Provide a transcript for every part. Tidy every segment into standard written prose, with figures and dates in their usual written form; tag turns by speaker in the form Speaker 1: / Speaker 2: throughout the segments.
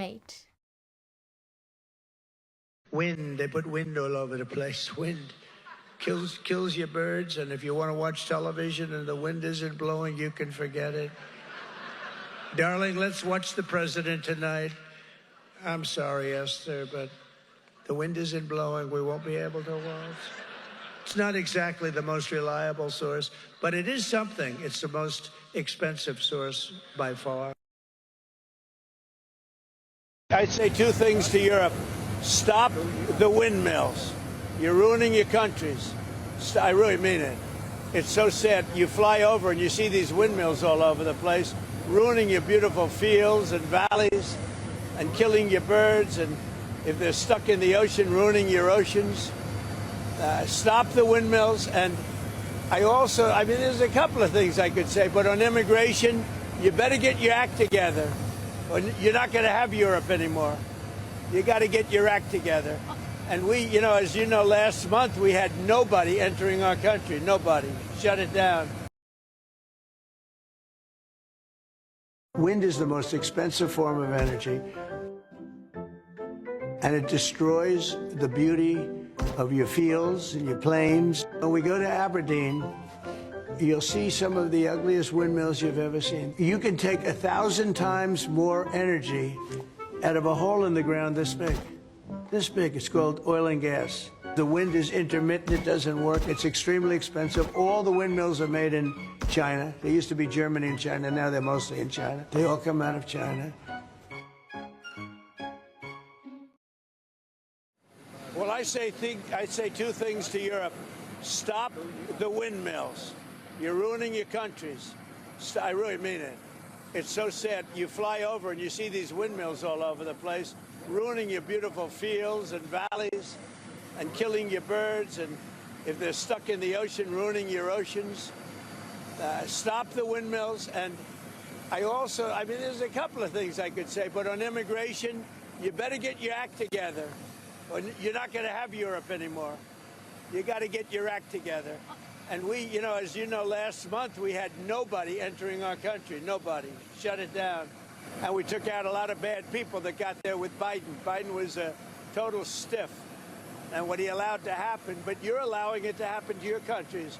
Speaker 1: mate.
Speaker 2: Wind, they put wind all over the place. Wind kills your birds, and if you want to watch television and the wind isn't blowing, you can forget it. Darling, let's watch the president tonight. I'm sorry, Esther, but the wind isn't blowing. We won't be able to watch. It's not exactly the most reliable source, but it is something. It's the most expensive source by far. I'd say two things to Europe. Stop the windmills. You're ruining your countries. I really mean it. It's so sad. You fly over and you see these windmills all over the place, ruining your beautiful fields and valleys and killing your birds. And if they're stuck in the ocean, ruining your oceans. Stop the windmills. And there's a couple of things I could say, but on immigration, you better get your act together. Or you're not going to have Europe anymore. You got to get your act together. And we, as you know, last month we had nobody entering our country. Nobody. Shut it down. Wind is the most expensive form of energy, and it destroys the beauty of your fields and your plains. When we go to Aberdeen, you'll see some of the ugliest windmills you've ever seen. You can take 1,000 times more energy out of a hole in the ground this big. This big. It's called oil and gas. The wind is intermittent. It doesn't work. It's extremely expensive. All the windmills are made in China. They used to be Germany and China. Now they're mostly in China. They all come out of China. Well, I say two things to Europe. Stop the windmills. You're ruining your countries. I really mean it. It's so sad. You fly over and you see these windmills all over the place, ruining your beautiful fields and valleys and killing your birds. And if they're stuck in the ocean, ruining your oceans. Stop the windmills. And there's a couple of things I could say, but on immigration, you better get your act together. Or you're not going to have Europe anymore. You got to get your act together. And we, as you know, last month we had nobody entering our country. Nobody. Shut it down. And we took out a lot of bad people that got there with Biden. Biden was a total stiff. And what he allowed to happen, but you're allowing it to happen to your countries.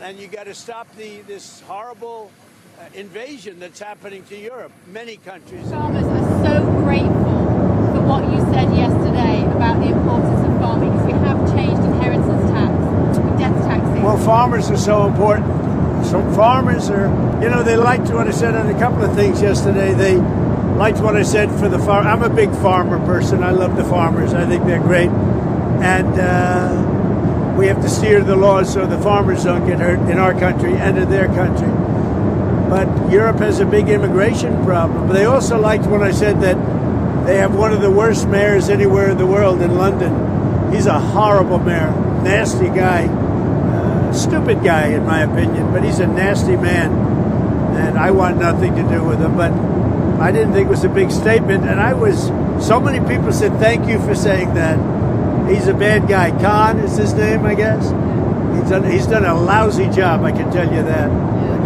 Speaker 2: And you got to stop this horrible invasion that's happening to Europe. Many countries.
Speaker 1: Farmers are so grateful for what you said yesterday about the importance of farming, because we have changed inheritance tax and death taxing.
Speaker 2: Well, farmers are so important. So farmers are, they liked what I said on a couple of things yesterday. They liked what I said for the farm. I'm a big farmer person. I love the farmers. I think they're great. And we have to steer the laws so the farmers don't get hurt in our country and in their country. But Europe has a big immigration problem. But they also liked when I said that they have one of the worst mayors anywhere in the world in London. He's a horrible mayor, nasty guy, stupid guy in my opinion, but he's a nasty man, and I want nothing to do with him. But I didn't think it was a big statement, and so many people said thank you for saying that. He's a bad guy. Khan is his name, I guess. He's done a lousy job, I can tell you that.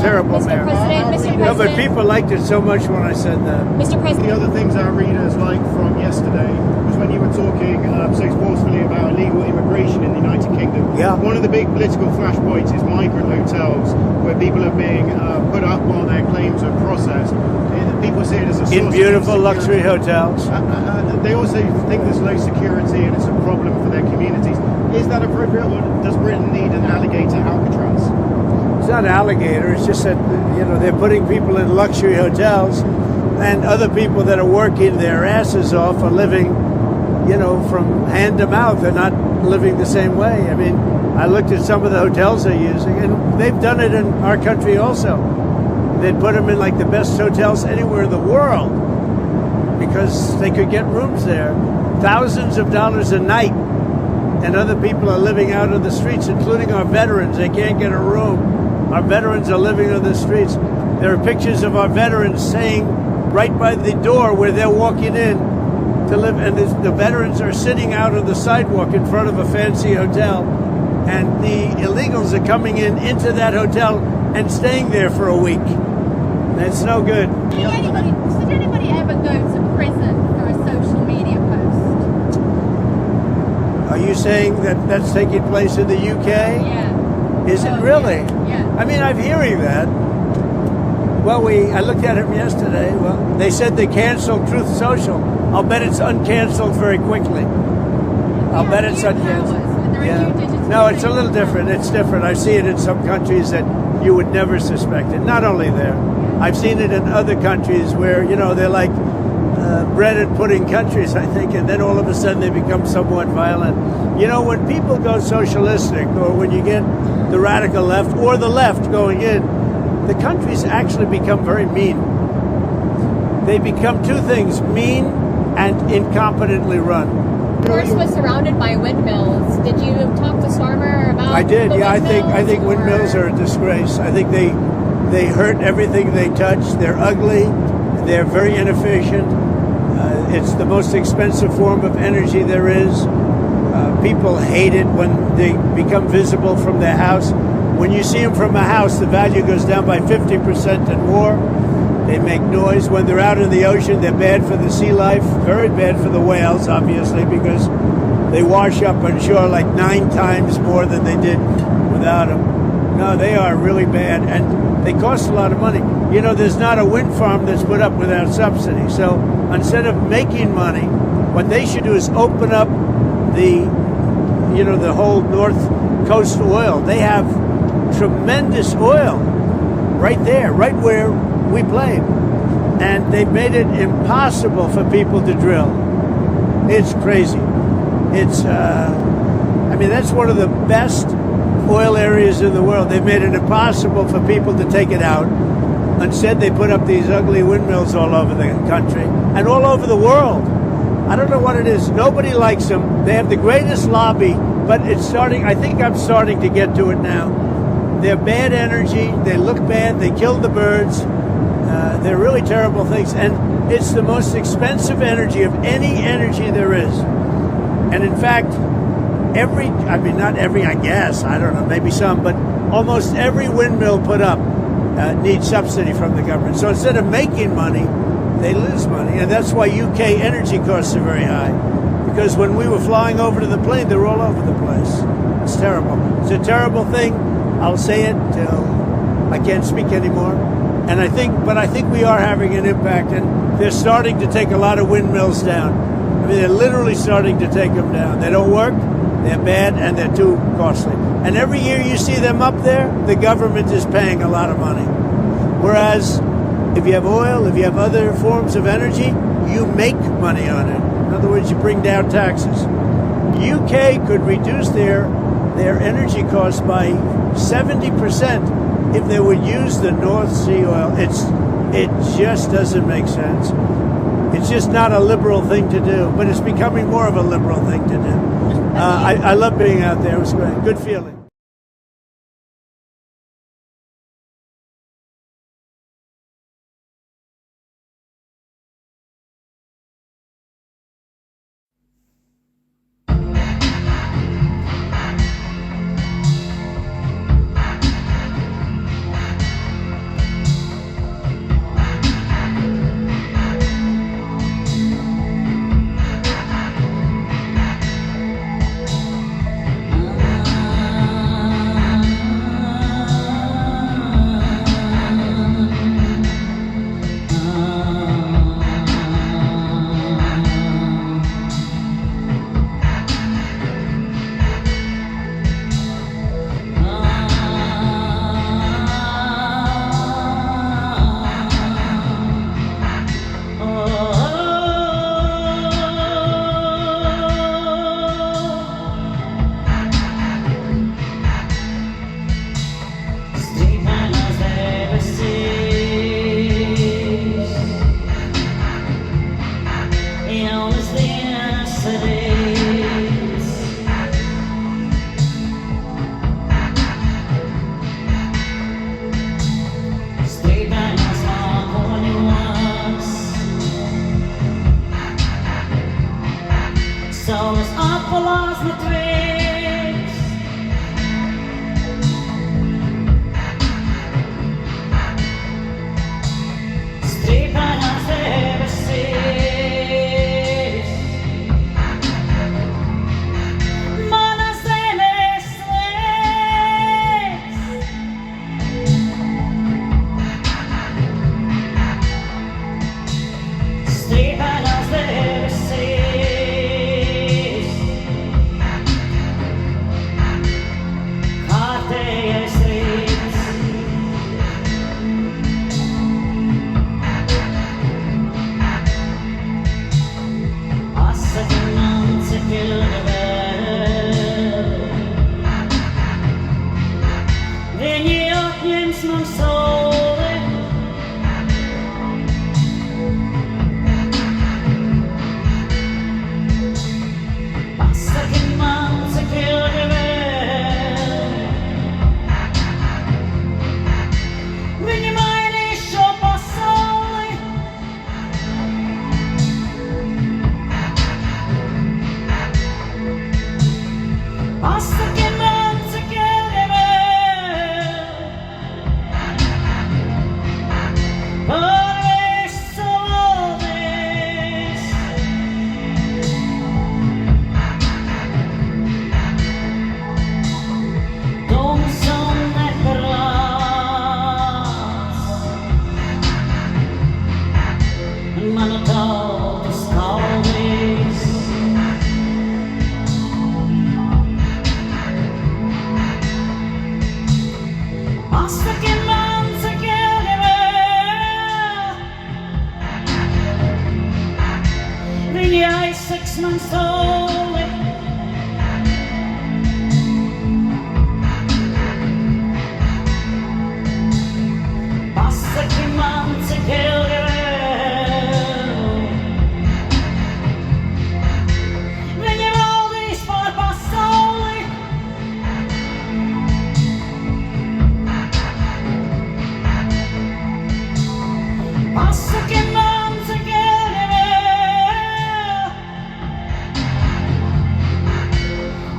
Speaker 2: Terrible mayor.
Speaker 1: Mr. President.
Speaker 2: No, but people liked it so much when I said that.
Speaker 1: Mr. President.
Speaker 3: The other things our readers liked from yesterday was when you were talking so forcefully about illegal immigration in the United Kingdom.
Speaker 2: Yeah.
Speaker 3: One of the big political flashpoints is migrant hotels, where people are being put up while their claims are processed. People see it as a source
Speaker 2: in beautiful luxury hotels.
Speaker 3: They also think there's low security and it's a problem for their communities. Is that appropriate, or does Britain need an alligator Alcatraz?
Speaker 2: It's not alligator, it's just that, they're putting people in luxury hotels, and other people that are working their asses off are living, from hand to mouth. They're not living the same way. I mean, I looked at some of the hotels they're using, and they've done it in our country also. They'd put them in like the best hotels anywhere in the world because they could get rooms there. Thousands of dollars a night, and other people are living out on the streets, including our veterans. They can't get a room. Our veterans are living on the streets. There are pictures of our veterans saying right by the door where they're walking in to live, and the veterans are sitting out on the sidewalk in front of a fancy hotel, and the illegals are coming into that hotel and staying there for a week. That's no good.
Speaker 1: Did anybody ever go to prison for
Speaker 2: Are you saying that that's taking place in the UK?
Speaker 1: Yeah.
Speaker 2: Is it really?
Speaker 1: Yeah.
Speaker 2: I mean, I'm hearing that. Well, I looked at him yesterday. Well, they said they canceled Truth Social. I'll bet it's uncanceled very quickly. I'll bet it's uncanceled. No, it's a little different. It's different. I see it in some countries that you would never suspect it. Not only there. I've seen it in other countries where, they're like bread and pudding countries, I think, and then all of a sudden they become somewhat violent. When people go socialistic, or when you get the radical left or the left going in, the countries actually become very mean. They become two things, mean and incompetently run.
Speaker 4: The course was surrounded by windmills. Did you talk to Stormer about
Speaker 2: I did,
Speaker 4: the
Speaker 2: yeah. I think
Speaker 4: or-
Speaker 2: windmills are a disgrace. I think they hurt everything they touch. They're ugly. They're very inefficient. It's the most expensive form of energy there is. People hate it when they become visible from their house. When you see them from a house, the value goes down by 50% and more. They make noise. When they're out in the ocean, they're bad for the sea life, very bad for the whales, obviously, because they wash up on shore like 9 times more than they did without them. No, they are really bad, and they cost a lot of money. There's not a wind farm that's put up without subsidy. So instead of making money, what they should do is open up the whole North Coast oil. They have tremendous oil right there, right where we played. And they've made it impossible for people to drill. It's crazy. It's, that's one of the best oil areas in the world. They've made it impossible for people to take it out. Instead, they put up these ugly windmills all over the country and all over the world. I don't know what it is. Nobody likes them. They have the greatest lobby, but I think I'm starting to get to it now. They're bad energy. They look bad. They kill the birds. They're really terrible things. And it's the most expensive energy of any energy there is. And in fact, not every, I guess, I don't know, maybe some, but almost every windmill put up needs subsidy from the government. So instead of making money, they lose money. And that's why UK energy costs are very high. Because when we were flying over to the plane, they were all over the place. It's terrible. It's a terrible thing. I'll say it till I can't speak anymore. And I think we are having an impact, and they're starting to take a lot of windmills down. They're literally starting to take them down. They don't work, they're bad, and they're too costly. And every year you see them up there, the government is paying a lot of money. Whereas if you have oil, if you have other forms of energy, you make money on it. In other words, you bring down taxes. UK could reduce their energy costs by 70% if they would use the North Sea oil. It just doesn't make sense. It's just not a liberal thing to do, but it's becoming more of a liberal thing to do. I love being out there. It was great. Good feeling.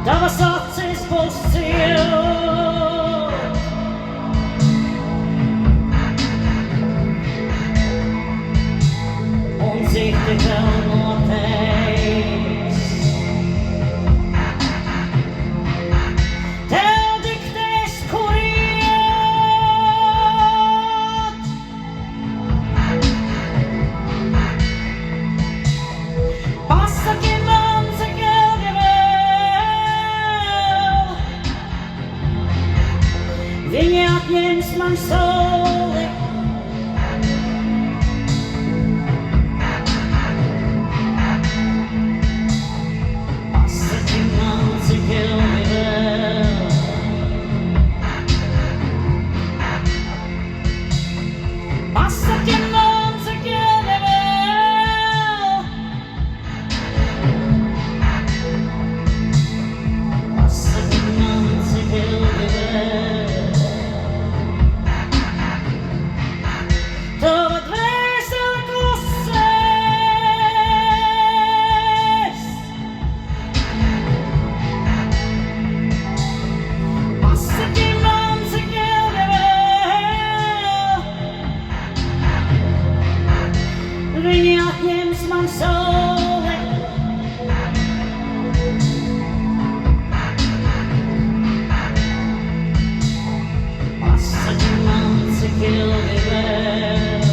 Speaker 5: tavas acis būs cilt. Un citi vēl noteiks. Tev diktēs, kur iet. Pasaki man, cik ilgi vēl. Viņi atņems man sauli. Pasaki man, cik ilgi vēl. Pasaki man, cik ilgi vēl. Pasaki man, cik ilgi vēl. Tava dvēsele klusēs. Pasaki man, cik ilgi vēl. Viņi atņems man sauli. Pasaki man, cik ilgi vēl.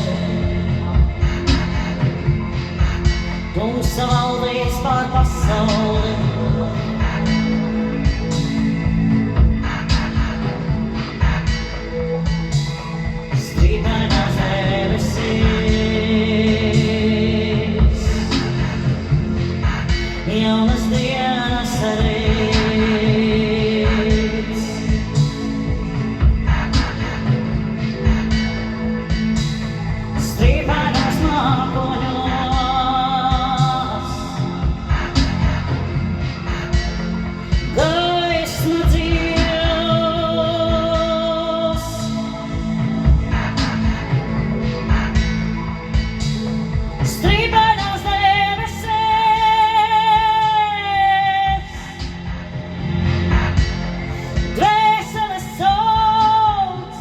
Speaker 5: Tumsa valdīs pār pasauli. Strīdainās debesīs. Jaunas dienas rīts. Strīdainās mākoņos. Gaisma dzīvs. Strīdainās debesīs. Dvēseles sauc.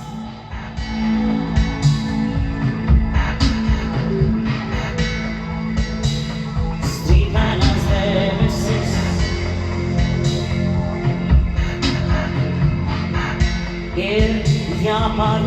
Speaker 5: Strīdainās debesis. Ir jāpārvar